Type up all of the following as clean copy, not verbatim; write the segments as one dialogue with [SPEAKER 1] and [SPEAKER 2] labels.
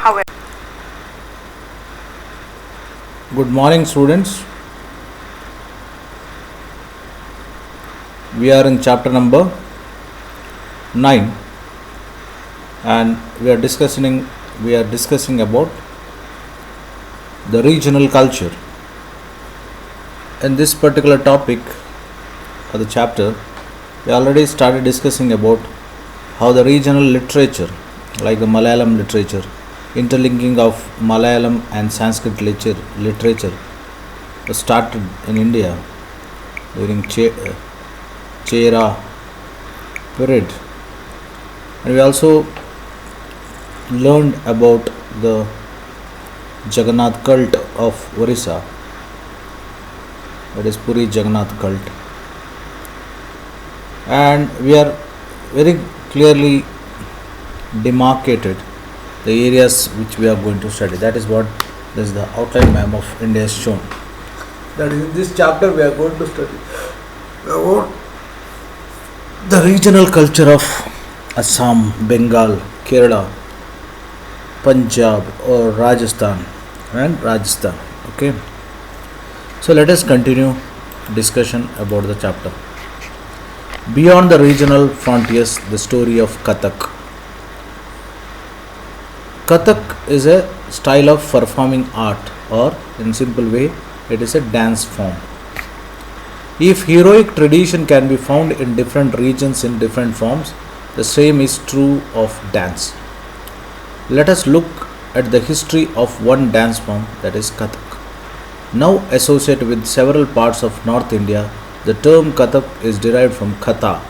[SPEAKER 1] However,
[SPEAKER 2] Good morning, students. We are in chapter number 9 and we are discussing about the regional culture. In this particular topic of the chapter, we already started discussing about how the regional literature, like the Malayalam literature, interlinking of Malayalam and Sanskrit literature was started in India during Chera period, and we also learned about the Jagannath cult of Orissa, that is Puri Jagannath cult, and we are very clearly demarcated the areas which we are going to study. That is what this is the outline map of India is shown. That is, in this chapter we are going to study about the regional culture of Assam, Bengal, Kerala, Punjab or Rajasthan and Rajasthan. Okay. So let us continue discussion about the chapter. Beyond the regional frontiers, the story of Kathak. Kathak is a style of performing art, or in simple way, it is a dance form. If heroic tradition can be found in different regions in different forms, the same is true of dance. Let us look at the history of one dance form, that is Kathak. Now associated with several parts of North India, the term Kathak is derived from Katha,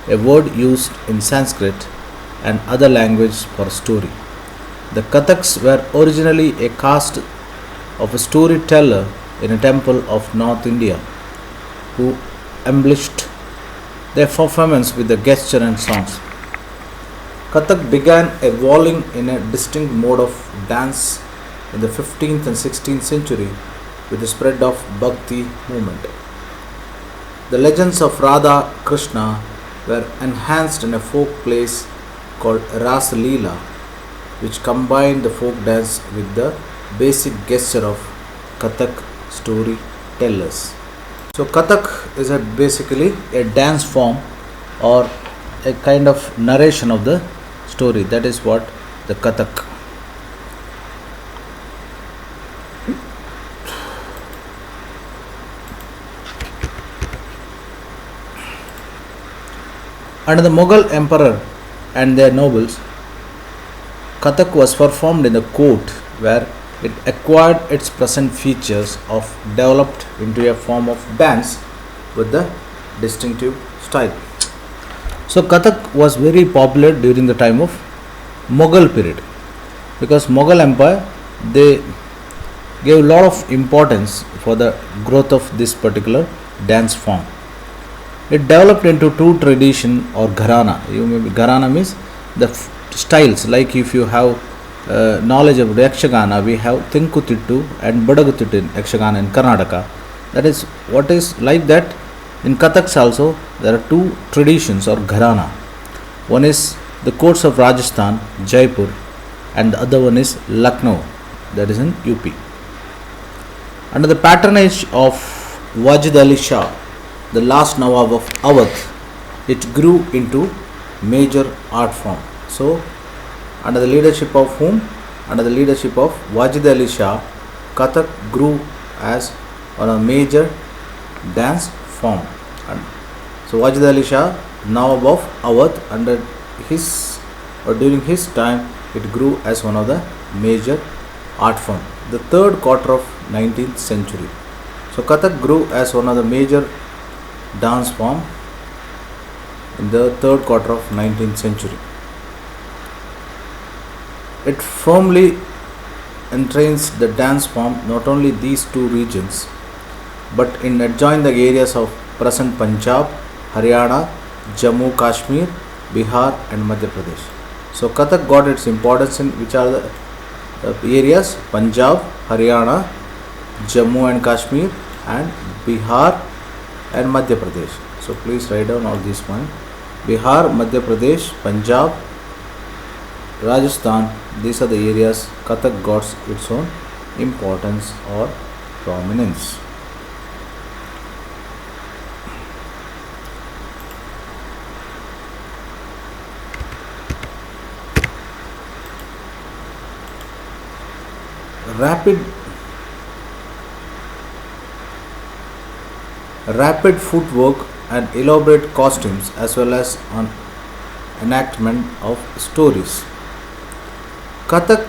[SPEAKER 2] a word used in Sanskrit and other languages for story. The Kathaks were originally a caste of a storyteller in a temple of North India, who embellished their performance with the gesture and songs. Kathak began evolving in a distinct mode of dance in the 15th and 16th century with the spread of Bhakti movement. The legends of Radha Krishna were enhanced in a folk plays called Ras Leela, which combined the folk dance with the basic gesture of Kathak storytellers. So Kathak is basically a dance form or a kind of narration of the story. That is what the Kathak. Under the Mughal emperor and their nobles, Kathak was performed in the court, where it acquired its present features of developed into a form of dance with the distinctive style. So Kathak was very popular during the time of Mughal period, because Mughal Empire, they gave a lot of importance for the growth of this particular dance form. It developed into two tradition or gharana. Gharana means the styles. Like if you have knowledge of Yakshagana, we have Tenkutittu and Badagutittu in Yakshagana in Karnataka. That is what is like that. In Kathaks also there are two traditions or gharana. One is the courts of Rajasthan, Jaipur, and the other one is Lucknow, that is in UP. Under the patronage of Wajid Ali Shah, the last Nawab of Awadh, it grew into major art form. So under the leadership of whom? Under the leadership of Wajid Ali Shah, Kathak grew as on a major dance form. And so Wajid Ali Shah, Nawab of Awadh, under his or during his time, it grew as one of the major art form. The third quarter of 19th century. So Kathak grew as one of the major dance form in the third quarter of 19th century. It firmly entrains the dance form not only these two regions, but in adjoining the areas of present Punjab, Haryana, Jammu, Kashmir, Bihar and Madhya Pradesh. So Kathak got its importance in which are the areas? Punjab, Haryana, Jammu and Kashmir and Bihar and Madhya Pradesh. So please write down all these points. Bihar, Madhya Pradesh, Punjab Rajasthan, these are the areas Kathak got its own importance or prominence. Rapid rapid footwork and elaborate costumes as well as an enactment of stories. Kathak,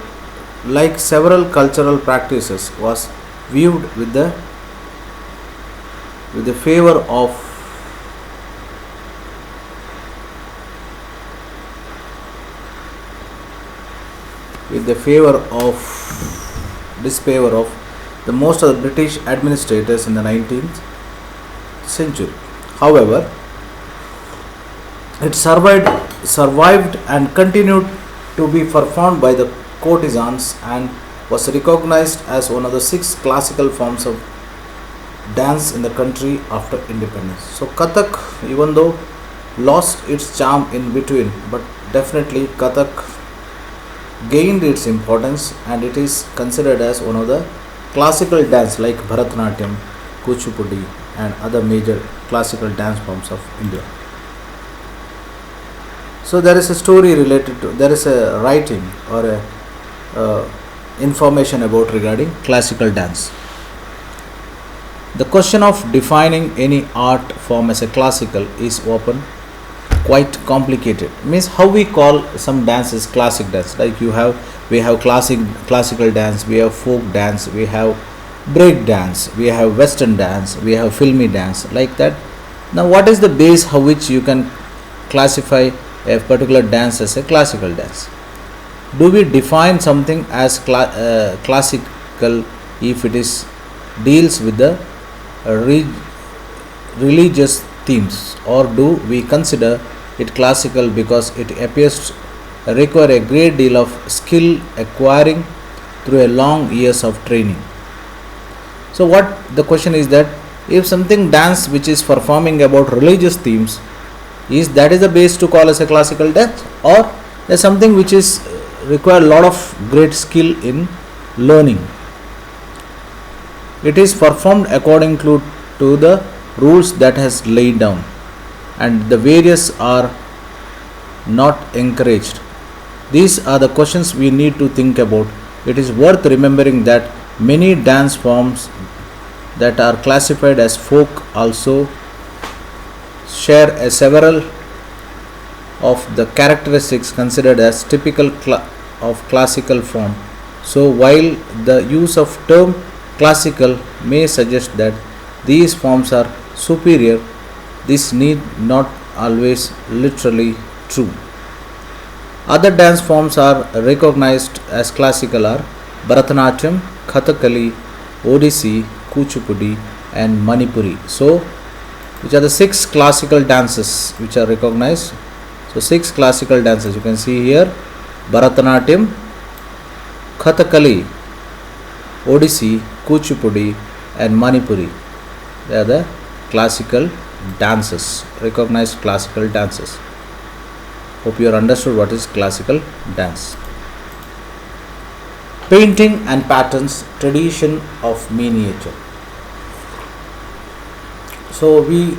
[SPEAKER 2] like several cultural practices, was viewed with the favor of with the favor of disfavor of the most of the British administrators in the 19th century. However, it survived and continued to be performed by the courtesans and was recognized as one of the six classical forms of dance in the country after independence. So Kathak, even though lost its charm in between, but definitely Kathak gained its importance and it is considered as one of the classical dance like Bharatanatyam, Kuchipudi and other major classical dance forms of India. So there is a story related to, there is a writing or a information about regarding classical dance. The question of defining any art form as a classical is often quite complicated. Means how we call some dance is classic dance. Like we have classical dance, we have folk dance, we have break dance, we have western dance, we have filmy dance, like that. Now what is the base how which you can classify a particular dance as a classical dance? Do we define something as classical if it is deals with the religious themes, or do we consider it classical because it appears to require a great deal of skill acquiring through a long years of training? So what the question is that if something dance which is performing about religious themes, is that is the base to call as a classical dance, or there's something which is require a lot of great skill in learning? It is performed according to the rules that has laid down and the various are not encouraged. These are the questions we need to think about. It is worth remembering that many dance forms that are classified as folk also share several of the characteristics considered as typical of classical form. So while the use of term classical may suggest that these forms are superior, this need not always literally true. Other dance forms are recognized as classical are Bharatanatyam, Kathakali, Odissi, Kuchipudi and Manipuri. So which are the six classical dances which are recognized? So six classical dances you can see here: Bharatanatyam, Kathakali, Odissi, Kuchipudi and Manipuri. They are the classical dances, recognized classical dances. Hope you have understood what is classical dance. Painting and patterns, tradition of miniature. So we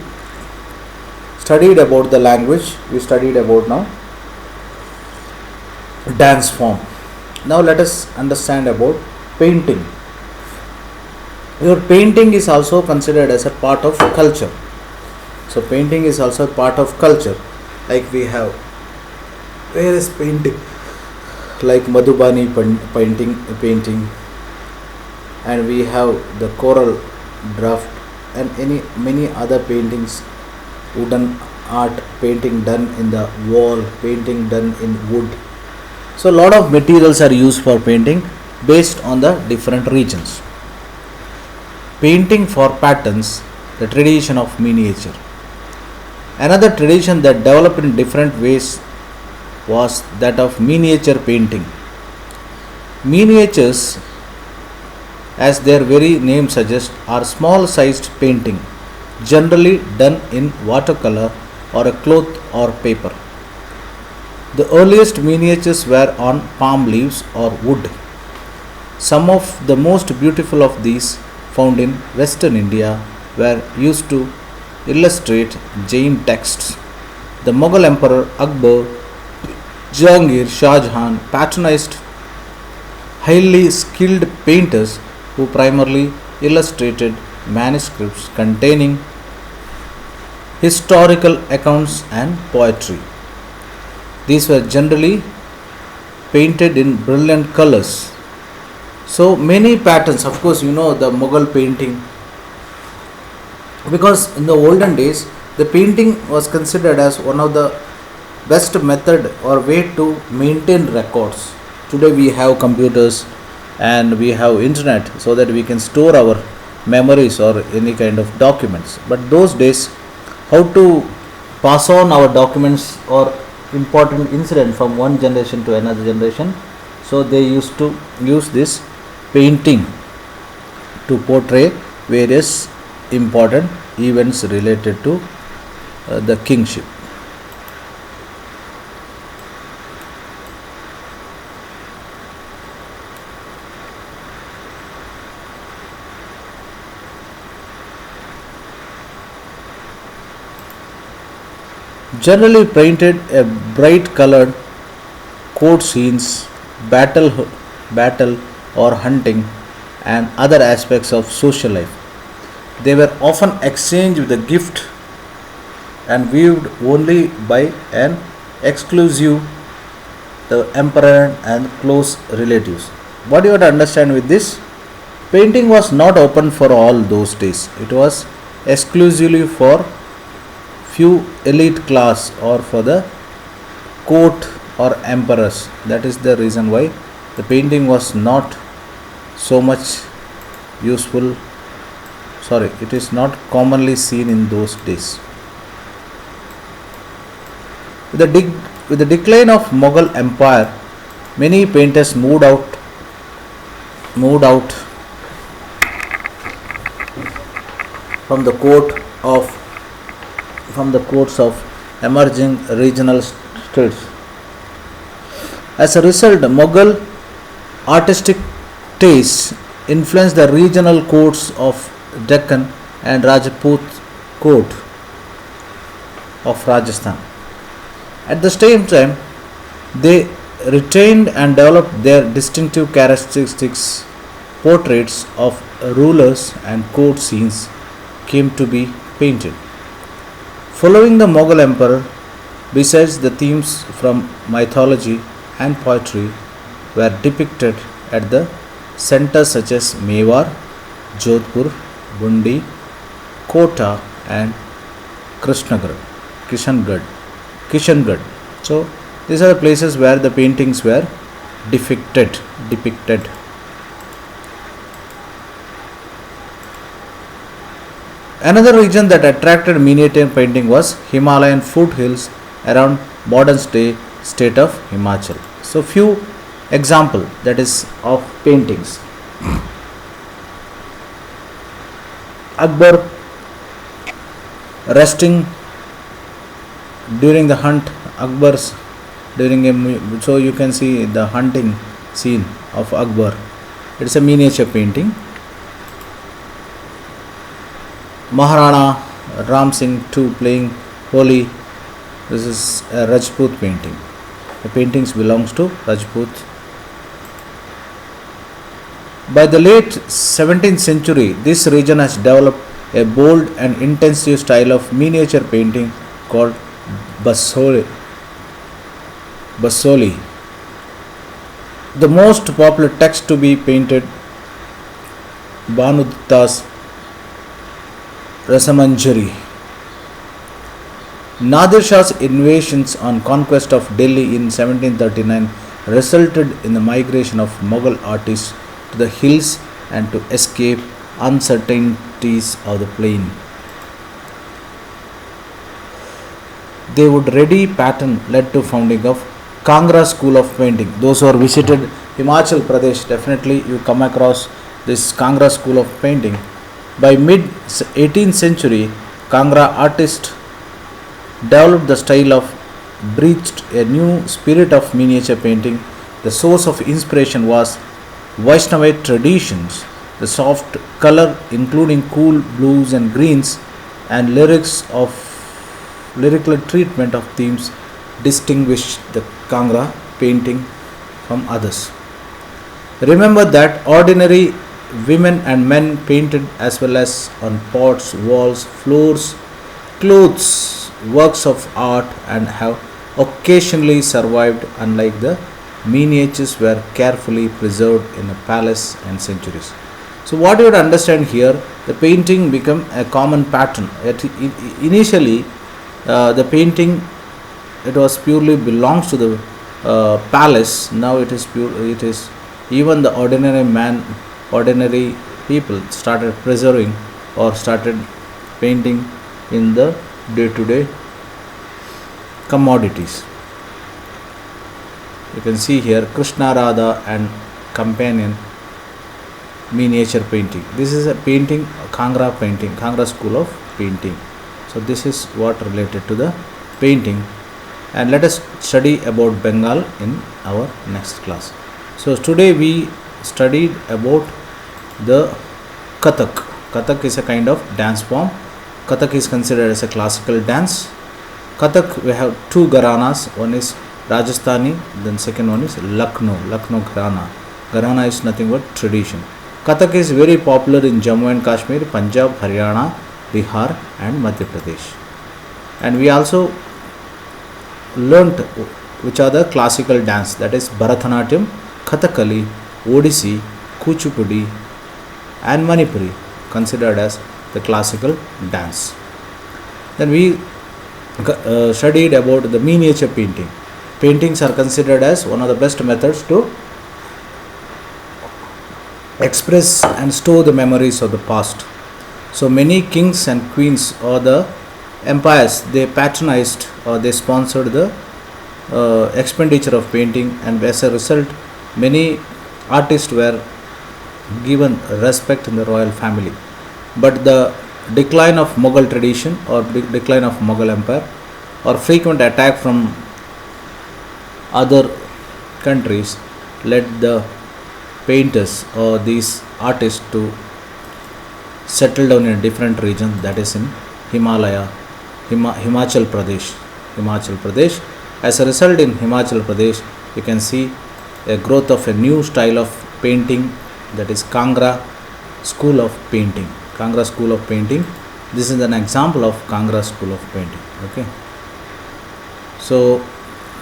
[SPEAKER 2] studied about the language, we studied about now dance form. Now let us understand about painting. Your painting is also considered as a part of culture. So painting is also a part of culture. Like we have various painting, like Madhubani painting, and we have the coral draft and many other paintings, wooden art, painting done in the wall, painting done in wood. So a lot of materials are used for painting based on the different regions. Painting for patterns, the tradition of miniature. Another tradition that developed in different ways was that of miniature painting. Miniatures, as their very name suggests, are small sized painting, generally done in watercolor or a cloth or paper. The earliest miniatures were on palm leaves or wood. Some of the most beautiful of these, found in western India, were used to illustrate Jain texts. The Mughal Emperor Akbar, Jahangir, Shah Jahan patronized highly skilled painters who primarily illustrated manuscripts containing historical accounts and poetry. These were generally painted in brilliant colors. So many patterns, of course, the Mughal painting, because in the olden days the painting was considered as one of the best method or way to maintain records. Today we have computers and we have internet so that we can store our memories or any kind of documents, but those days how to pass on our documents or important incident from one generation to another generation, so they used to use this painting to portray various important events related to the kingship. Generally painted a bright colored court scenes, battle or hunting, and other aspects of social life. They were often exchanged with a gift and viewed only by an exclusive the emperor and close relatives. What you have to understand with this, painting was not open for all those days. It was exclusively for few elite class or for the court or emperors. That is the reason why the painting was not so much useful. Sorry, it is not commonly seen in those days. With the decline of Mughal Empire, many painters moved out from the courts of emerging regional states. As a result, Mughal artistic tastes influenced the regional courts of Deccan and Rajput court of Rajasthan. At the same time, they retained and developed their distinctive characteristics. Portraits of rulers and court scenes came to be painted. Following the Mughal emperor, besides the themes from mythology and poetry were depicted at the centers such as Mewar, Jodhpur, Bundi, Kota, and Krishnagad, Kishangarh. So these are the places where the paintings were depicted. Another region that attracted miniature painting was Himalayan foothills around modern day state of Himachal. So few example that is of paintings. Akbar resting during the hunt. Akbar's during a, so you can see the hunting scene of Akbar. It's a miniature painting. Maharana Ram Singh II playing Holi. This is a Rajput painting. The paintings belongs to Rajput. By the late 17th century, this region has developed a bold and intensive style of miniature painting called Basoli. The most popular text to be painted, Bhanudatta's Rasamanjari. Nadir Shah's invasions on conquest of Delhi in 1739 resulted in the migration of Mughal artists to the hills and to escape uncertainties of the plain. They would ready pattern led to founding of Kangra school of painting. Those who are visited Himachal Pradesh, definitely you come across this Kangra school of painting. By mid 18th century, Kangra artists developed the style of breathed a new spirit of miniature painting. The source of inspiration was Vaishnavite traditions. The soft color, including cool blues and greens, and lyrical treatment of themes, distinguished the Kangra painting from others. Remember that ordinary women and men painted as well as on pots, walls, floors, clothes, works of art, and have occasionally survived, unlike the miniatures were carefully preserved in a palace and centuries. So what you would understand here, the painting become a common pattern. Initially, the painting, it was purely belongs to the palace. Now it is pure. It is even the ordinary man, ordinary people started preserving or started painting in the day-to-day commodities. You can see here Krishna Radha and companion miniature painting. This is a painting, Kangra painting, Kangra school of painting. So this is what related to the painting, and let us study about Bengal in our next class. So today we studied about the Kathak. Kathak is a kind of dance form. Kathak is considered as a classical dance. Kathak, we have two gharanas. One is Rajasthani, then second one is Lucknow Gharana. Gharana is nothing but tradition. Kathak is very popular in Jammu and Kashmir, Punjab, Haryana, Bihar and Madhya Pradesh. And we also learnt which are the classical dance, that is Bharatanatyam, Kathakali, Odissi, Kuchipudi and Manipuri, considered as the classical dance. Then we studied about the miniature painting. Paintings are considered as one of the best methods to express and store the memories of the past. So many kings and queens or the empires, they patronized or they sponsored the expenditure of painting, and as a result many artists were given respect in the royal family. But the decline of Mughal tradition or decline of Mughal empire or frequent attack from other countries led the painters or these artists to settle down in a different region, that is in Himachal Pradesh. As a result, in Himachal Pradesh you can see a growth of a new style of painting, that is Kangra school of painting. This is an example of Kangra school of painting. Okay, so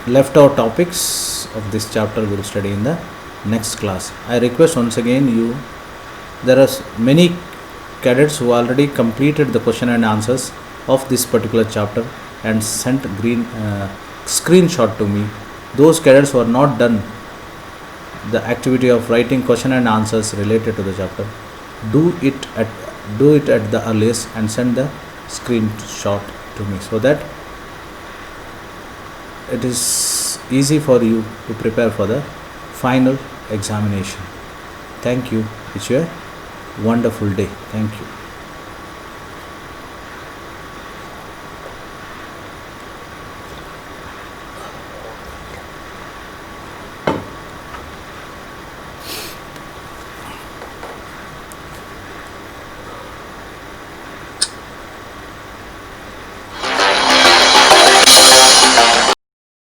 [SPEAKER 2] left out topics of this chapter we will study in the next class. I request once again you, there are many cadets who already completed the question and answers of this particular chapter and sent green screenshot to me. Those cadets who are not done the activity of writing question and answers related to the chapter, do it at the earliest and send the screenshot to me, so that it is easy for you to prepare for the final examination. Thank you. Wish you a wonderful day. Thank you.